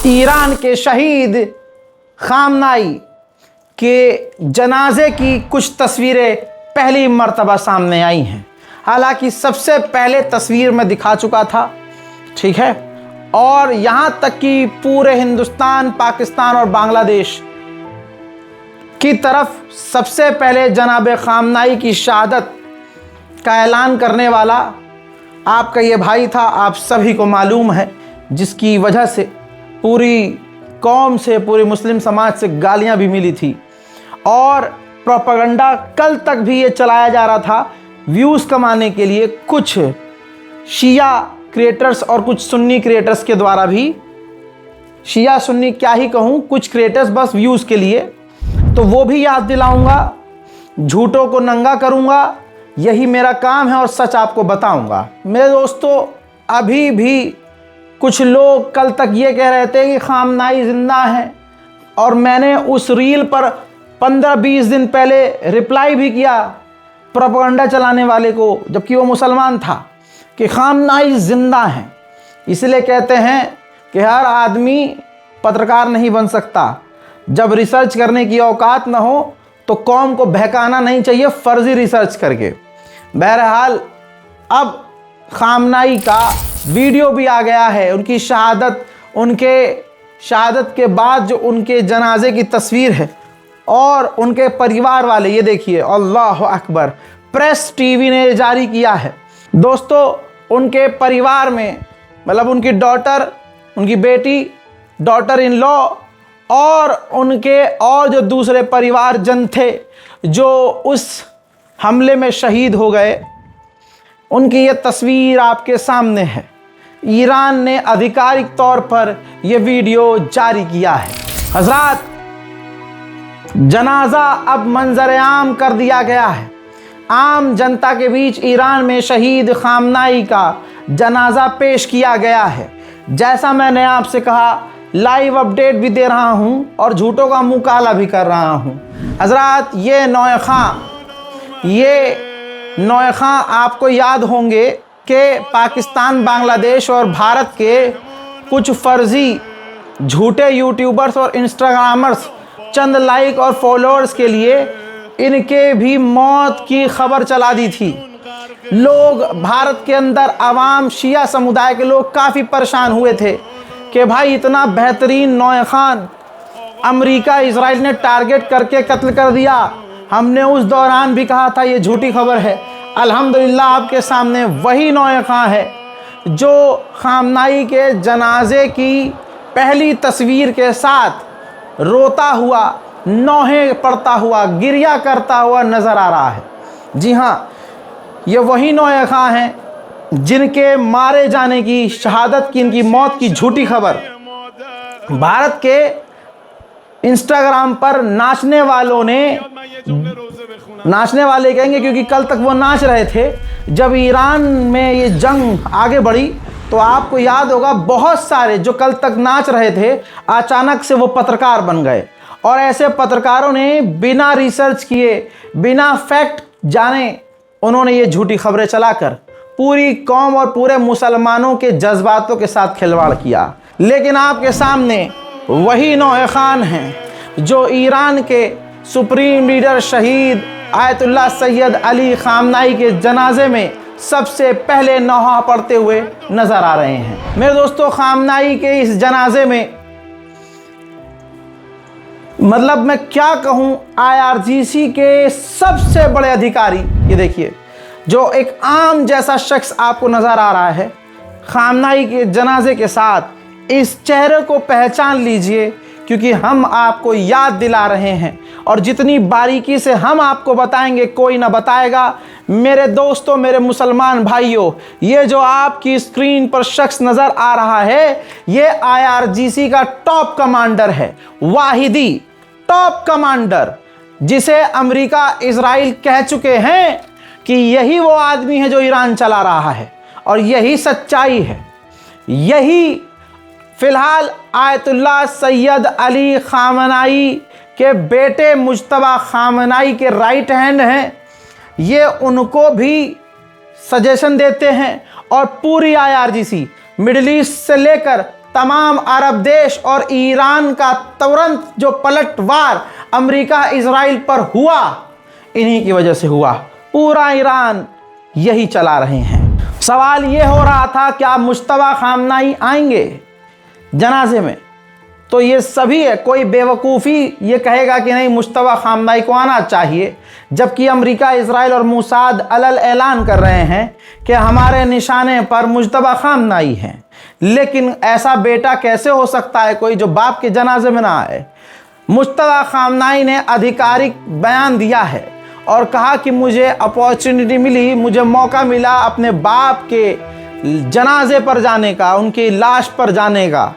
Iran के शहीद खामनाई के जनाजे की कुछ तस्वीरें पहली मर्तबा सामने आई हैं। हालांकि सबसे पहले तस्वीर में दिखा चुका था, ठीक है, और यहाँ तक कि पूरे हिंदुस्तान, पाकिस्तान और बांग्लादेश की तरफ सबसे पहले जनाब खामनाई की शहादत का ऐलान करने वाला आपका ये भाई था। आप सभी को मालूम है, जिसकी वजह से पूरी कौम से, पूरे मुस्लिम समाज से गालियां भी मिली थी और प्रोपेगेंडा कल तक भी ये चलाया जा रहा था व्यूज़ कमाने के लिए, कुछ शिया क्रिएटर्स और कुछ सुन्नी क्रिएटर्स के द्वारा भी। शिया सुन्नी क्या ही कहूँ, कुछ क्रिएटर्स बस व्यूज़ के लिए। तो वो भी याद दिलाऊंगा, झूठों को नंगा करूंगा, यही मेरा काम है और सच आपको बताऊंगा। मेरे दोस्तों, अभी भी कुछ लोग कल तक ये कह रहे थे कि खामनाई ज़िंदा है, और मैंने उस रील पर 15-20 दिन पहले रिप्लाई भी किया प्रोपेगेंडा चलाने वाले को, जबकि वो मुसलमान था, कि खामनाई ज़िंदा है। इसलिए कहते हैं कि हर आदमी पत्रकार नहीं बन सकता। जब रिसर्च करने की औकात ना हो तो कौम को बहकाना नहीं चाहिए फर्जी रिसर्च करके। बहरहाल अब खामनाई का वीडियो भी आ गया है, उनकी शहादत, उनके शहादत के बाद जो उनके जनाजे की तस्वीर है और उनके परिवार वाले, ये देखिए, अल्लाह अकबर, प्रेस टीवी ने जारी किया है। दोस्तों, उनके परिवार में मतलब उनकी डॉटर, उनकी बेटी, डॉटर इन लॉ और उनके और जो दूसरे परिवारजन थे जो उस हमले में शहीद हो गए, उनकी ये तस्वीर आपके सामने है। ईरान ने आधिकारिक तौर पर यह वीडियो जारी किया है। हजरात, जनाजा अब मंजर आम कर दिया गया है। आम जनता के बीच ईरान में शहीद खामनाई का जनाजा पेश किया गया है। जैसा मैंने आपसे कहा, लाइव अपडेट भी दे रहा हूं और झूठों का मुंह काला भी कर रहा हूं। हजरात, ये नौए खां आपको याद होंगे कि पाकिस्तान, बांग्लादेश और भारत के कुछ फर्जी झूठे यूट्यूबर्स और इंस्टाग्रामर्स चंद लाइक और फॉलोअर्स के लिए इनके भी मौत की खबर चला दी थी। लोग, भारत के अंदर आवाम, शिया समुदाय के लोग काफ़ी परेशान हुए थे कि भाई इतना बेहतरीन नौए खान अमेरिका, इजराइल ने टारगेट करके कत्ल कर दिया। हमने उस दौरान भी कहा था ये झूठी खबर है। अल्हम्दुलिल्लाह आपके सामने वही नौए खां है जो खामनाई के जनाजे की पहली तस्वीर के साथ रोता हुआ, नौहें पड़ता हुआ, गिरिया करता हुआ नज़र आ रहा है। जी हाँ, ये वही नौए खां हैं जिनके मारे जाने की, शहादत की, इनकी मौत की झूठी खबर भारत के इंस्टाग्राम पर नाचने वालों ने, नाचने वाले कहेंगे क्योंकि कल तक वो नाच रहे थे। जब ईरान में ये जंग आगे बढ़ी तो आपको याद होगा, बहुत सारे जो कल तक नाच रहे थे अचानक से वो पत्रकार बन गए, और ऐसे पत्रकारों ने बिना रिसर्च किए, बिना फैक्ट जाने, उन्होंने ये झूठी खबरें चलाकर पूरी कौम और पूरे मुसलमानों के जज्बातों के साथ खिलवाड़ किया। लेकिन आपके सामने वही नौए खान हैं जो ईरान के सुप्रीम लीडर शहीद आयतुल्लाह सैयद अली खामनाई के जनाजे में सबसे पहले नौहा पड़ते हुए नजर आ रहे हैं। मेरे दोस्तों, खामनाई के इस जनाजे में, मतलब मैं क्या कहूँ, IRGC के सबसे बड़े अधिकारी, ये देखिए, जो एक आम जैसा शख्स आपको नज़र आ रहा है, खामनाई के जनाजे के साथ इस चेहरे को पहचान लीजिए, क्योंकि हम आपको याद दिला रहे हैं और जितनी बारीकी से हम आपको बताएंगे कोई ना बताएगा। मेरे दोस्तों, मेरे मुसलमान भाइयों, ये जो आपकी स्क्रीन पर शख्स नज़र आ रहा है, ये IRGC का टॉप कमांडर है, वाहिदी टॉप कमांडर, जिसे अमेरिका, इजराइल कह चुके हैं कि यही वो आदमी है जो ईरान चला रहा है, और यही सच्चाई है। यही फिलहाल आयतुल्लाह सैयद अली खामनाई के बेटे मुज्तबा खामनाई के राइट हैंड हैं। ये उनको भी सजेशन देते हैं और पूरी IRGC मिडिल ईस्ट से लेकर तमाम अरब देश और ईरान का तुरंत जो पलटवार अमेरिका इजराइल पर हुआ, इन्हीं की वजह से हुआ। पूरा ईरान यही चला रहे हैं। सवाल ये हो रहा था क्या मुश्तबा खामनाई आएंगे जनाजे में? तो ये सभी है, कोई बेवकूफ़ी ये कहेगा कि नहीं मुश्तबा खामनाई को आना चाहिए, जबकि अमेरिका, इजराइल और मूसाद अलल ऐलान कर रहे हैं कि हमारे निशाने पर मुश्तबा खामनाई हैं। लेकिन ऐसा बेटा कैसे हो सकता है कोई जो बाप के जनाजे में ना आए? मुश्तबा खामनाई ने आधिकारिक बयान दिया है और कहा कि मुझे अपॉर्चुनिटी मिली, मुझे मौका मिला अपने बाप के जनाजे पर जाने का, उनकी लाश पर जाने का।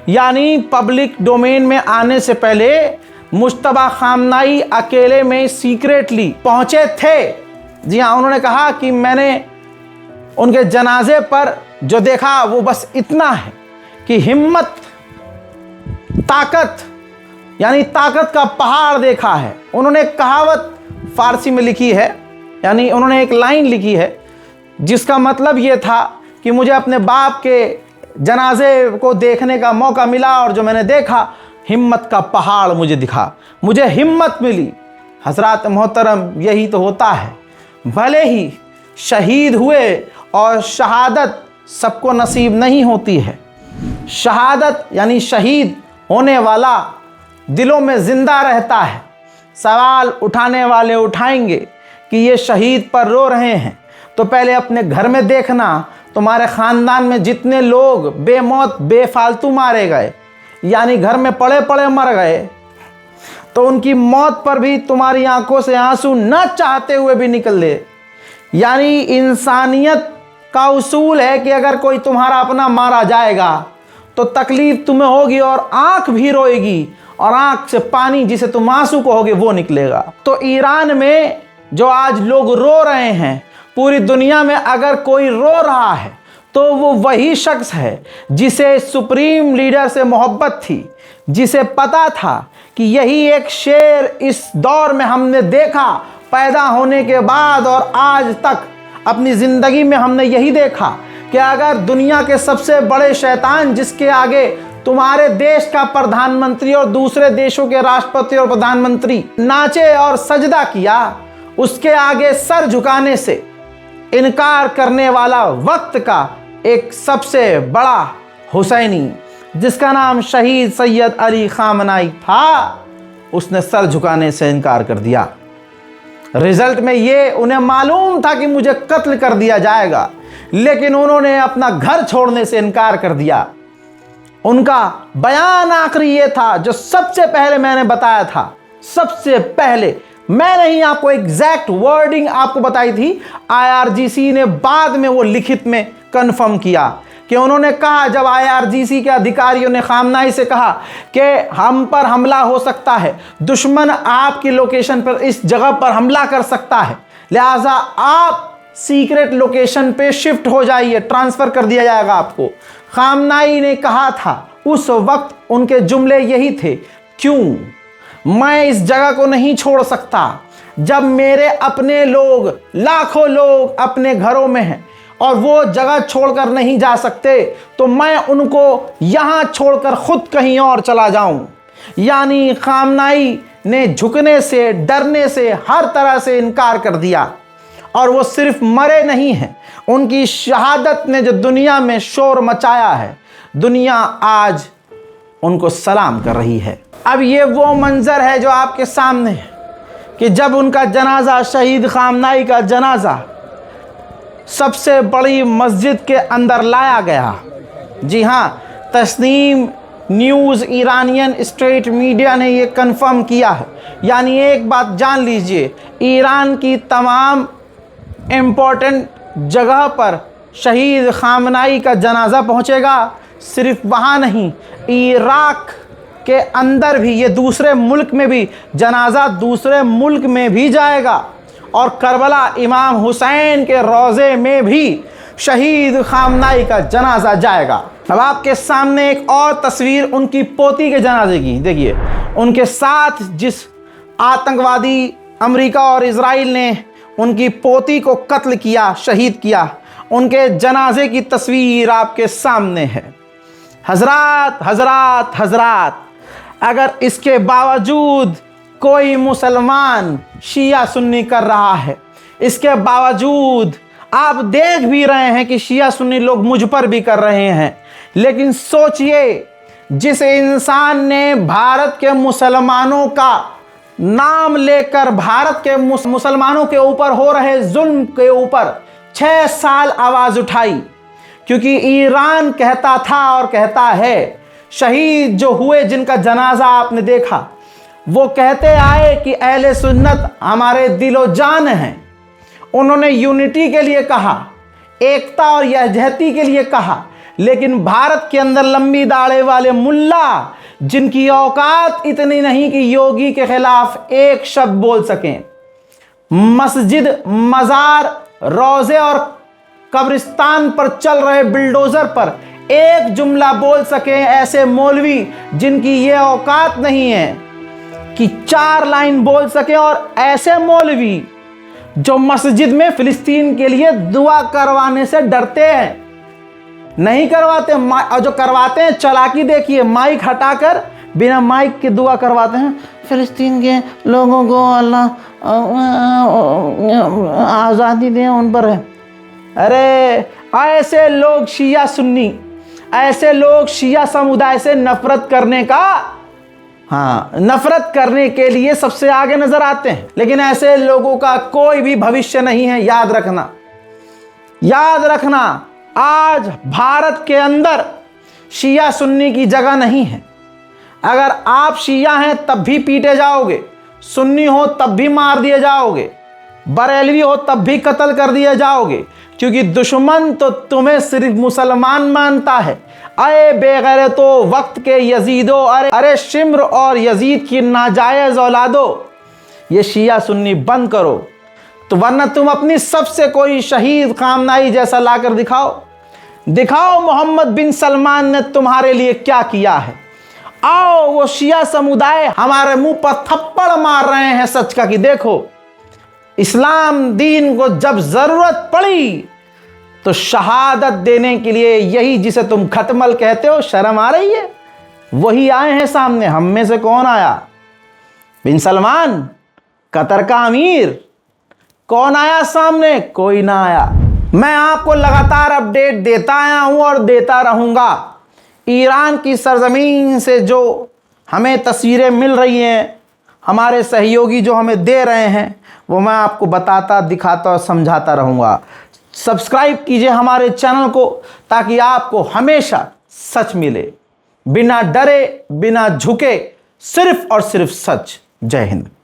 यानी पब्लिक डोमेन में आने से पहले मुश्तबा खामनाई अकेले में सीक्रेटली पहुंचे थे। जी हाँ, उन्होंने कहा कि मैंने उनके जनाजे पर जो देखा वो बस इतना है कि हिम्मत, ताकत, यानी ताकत का पहाड़ देखा है। उन्होंने एक कहावत फारसी में लिखी है, यानी उन्होंने एक लाइन लिखी है जिसका मतलब ये था कि मुझे अपने बाप के जनाजे को देखने का मौका मिला और जो मैंने देखा, हिम्मत का पहाड़ मुझे दिखा, मुझे हिम्मत मिली। हज़रात मोहतरम, यही तो होता है। भले ही शहीद हुए और शहादत सबको नसीब नहीं होती है। शहादत यानी शहीद होने वाला दिलों में ज़िंदा रहता है। सवाल उठाने वाले उठाएंगे कि ये शहीद पर रो रहे हैं, तो पहले अपने घर में देखना, तुम्हारे ख़ानदान में जितने लोग बेमौत बेफालतू मारे गए, यानी घर में पड़े पड़े मर गए, तो उनकी मौत पर भी तुम्हारी आंखों से आंसू न चाहते हुए भी निकल दे। यानी इंसानियत का उसूल है कि अगर कोई तुम्हारा अपना मारा जाएगा तो तकलीफ़ तुम्हें होगी और आंख भी रोएगी और आंख से पानी जिसे तुम आंसू कहोगे वो निकलेगा। तो ईरान में जो आज लोग रो रहे हैं, पूरी दुनिया में अगर कोई रो रहा है तो वो वही शख्स है जिसे सुप्रीम लीडर से मोहब्बत थी, जिसे पता था कि यही एक शेर इस दौर में हमने देखा पैदा होने के बाद, और आज तक अपनी ज़िंदगी में हमने यही देखा कि अगर दुनिया के सबसे बड़े शैतान, जिसके आगे तुम्हारे देश का प्रधानमंत्री और दूसरे देशों के राष्ट्रपति और प्रधानमंत्री नाचे और सजदा किया, उसके आगे सर झुकाने से इनकार करने वाला वक्त का एक सबसे बड़ा हुसैनी, जिसका नाम शहीद सैयद अली खामनाई था, उसने सर झुकाने से इनकार कर दिया। रिजल्ट में ये उन्हें मालूम था कि मुझे कत्ल कर दिया जाएगा, लेकिन उन्होंने अपना घर छोड़ने से इनकार कर दिया। उनका बयान आखिरी ये था जो सबसे पहले मैंने बताया था। सबसे पहले मैंने ही आपको एग्जैक्ट वर्डिंग आपको बताई थी, IRGC ने बाद में वो लिखित में कंफर्म किया कि उन्होंने कहा, जब IRGC के अधिकारियों ने खामनाई से कहा कि हम पर हमला हो सकता है, दुश्मन आपकी लोकेशन पर इस जगह पर हमला कर सकता है, लिहाजा आप सीक्रेट लोकेशन पे शिफ्ट हो जाइए, ट्रांसफ़र कर दिया जाएगा आपको। खामनाई ने कहा था उस वक्त, उनके जुमले यही थे, क्यों मैं इस जगह को नहीं छोड़ सकता जब मेरे अपने लोग, लाखों लोग अपने घरों में हैं और वो जगह छोड़कर नहीं जा सकते, तो मैं उनको यहाँ छोड़कर खुद कहीं और चला जाऊं। यानी खामनाई ने झुकने से, डरने से, हर तरह से इनकार कर दिया। और वो सिर्फ मरे नहीं हैं, उनकी शहादत ने जो दुनिया में शोर मचाया है, दुनिया आज उनको सलाम कर रही है। अब ये वो मंज़र है जो आपके सामने है कि जब उनका जनाजा, शहीद खामनाई का जनाजा सबसे बड़ी मस्जिद के अंदर लाया गया। जी हाँ, Tasnim news, Iranian state media ने ये कंफर्म किया है। यानी एक बात जान लीजिए, ईरान की तमाम इम्पोर्टेंट जगह पर शहीद खामनाई का जनाजा पहुँचेगा। सिर्फ वहाँ नहीं, इराक के अंदर भी, ये दूसरे मुल्क में भी, जनाजा दूसरे मुल्क में भी जाएगा। और करबला इमाम हुसैन के रोज़े में भी शहीद खामनाई का जनाजा जाएगा। अब आपके सामने एक और तस्वीर उनकी पोती के जनाजे की देखिए। उनके साथ जिस आतंकवादी अमेरिका और इजराइल ने उनकी पोती को कत्ल किया, शहीद किया, उनके जनाजे की तस्वीर आपके सामने है। हजरात हजरात हजरात, अगर इसके बावजूद कोई मुसलमान शिया सुन्नी कर रहा है, इसके बावजूद आप देख भी रहे हैं कि शिया सुन्नी लोग मुझ पर भी कर रहे हैं, लेकिन सोचिए, जिस इंसान ने भारत के मुसलमानों का नाम लेकर भारत के मुसलमानों के ऊपर हो रहे जुल्म के ऊपर 6 साल आवाज़ उठाई, क्योंकि ईरान कहता था और कहता है, शहीद जो हुए जिनका जनाजा आपने देखा, वो कहते आए कि अहले सुन्नत हमारे दिलो जान हैं। उन्होंने यूनिटी के लिए कहा, एकता और यहजहती के लिए कहा, लेकिन भारत के अंदर लंबी दाढ़े वाले मुल्ला, जिनकी औकात इतनी नहीं कि योगी के खिलाफ एक शब्द बोल सकें, मस्जिद, मज़ार, रोज़े और कब्रिस्तान पर चल रहे बिल्डोज़र पर एक जुमला बोल सकें, ऐसे मौलवी जिनकी ये औकात नहीं है कि 4 लाइन बोल सकें, और ऐसे मौलवी जो मस्जिद में फ़िलिस्तीन के लिए दुआ करवाने से डरते हैं, नहीं करवाते, और जो करवाते हैं चालाकी देखिए, माइक हटाकर बिना माइक के दुआ करवाते हैं, फ़िलिस्तीन के लोगों को अल्लाह आज़ादी दें, उन पर है। अरे ऐसे लोग शिया सुन्नी, ऐसे लोग शिया समुदाय से नफरत करने का, नफरत करने के लिए सबसे आगे नजर आते हैं, लेकिन ऐसे लोगों का कोई भी भविष्य नहीं है। याद रखना, याद रखना, आज भारत के अंदर शिया सुन्नी की जगह नहीं है। अगर आप शिया हैं तब भी पीटे जाओगे, सुन्नी हो तब भी मार दिए जाओगे, बरेलवी हो तब भी कत्ल कर दिए जाओगे, क्योंकि दुश्मन तो तुम्हें सिर्फ मुसलमान मानता है। अरे बेगैरतो वक्त के यजीदो, अरे शिम्र और यजीद की नाजायज़ औलादो, ये शिया सुन्नी बंद करो, तो वरना तुम अपनी सबसे कोई शहीद खामनाई जैसा लाकर दिखाओ मोहम्मद बिन सलमान ने तुम्हारे लिए क्या किया है। आओ, वो शिया समुदाय हमारे मुंह पर थप्पड़ मार रहे हैं सच का कि देखो, इस्लाम दीन को जब ज़रूरत पड़ी तो शहादत देने के लिए यही जिसे तुम खतमल कहते हो, शर्म आ रही है, वही आए हैं सामने। हम में से कौन आया? बिन सलमान, कतर का अमीर, कौन आया सामने? कोई ना आया। मैं आपको लगातार अपडेट देता आया हूं और देता रहूंगा। ईरान की सरजमीन से जो हमें तस्वीरें मिल रही हैं, हमारे सहयोगी जो हमें दे रहे हैं, वो मैं आपको बताता, दिखाता और समझाता रहूँगा। सब्सक्राइब कीजिए हमारे चैनल को, ताकि आपको हमेशा सच मिले, बिना डरे, बिना झुके, सिर्फ और सिर्फ सच। जय हिंद।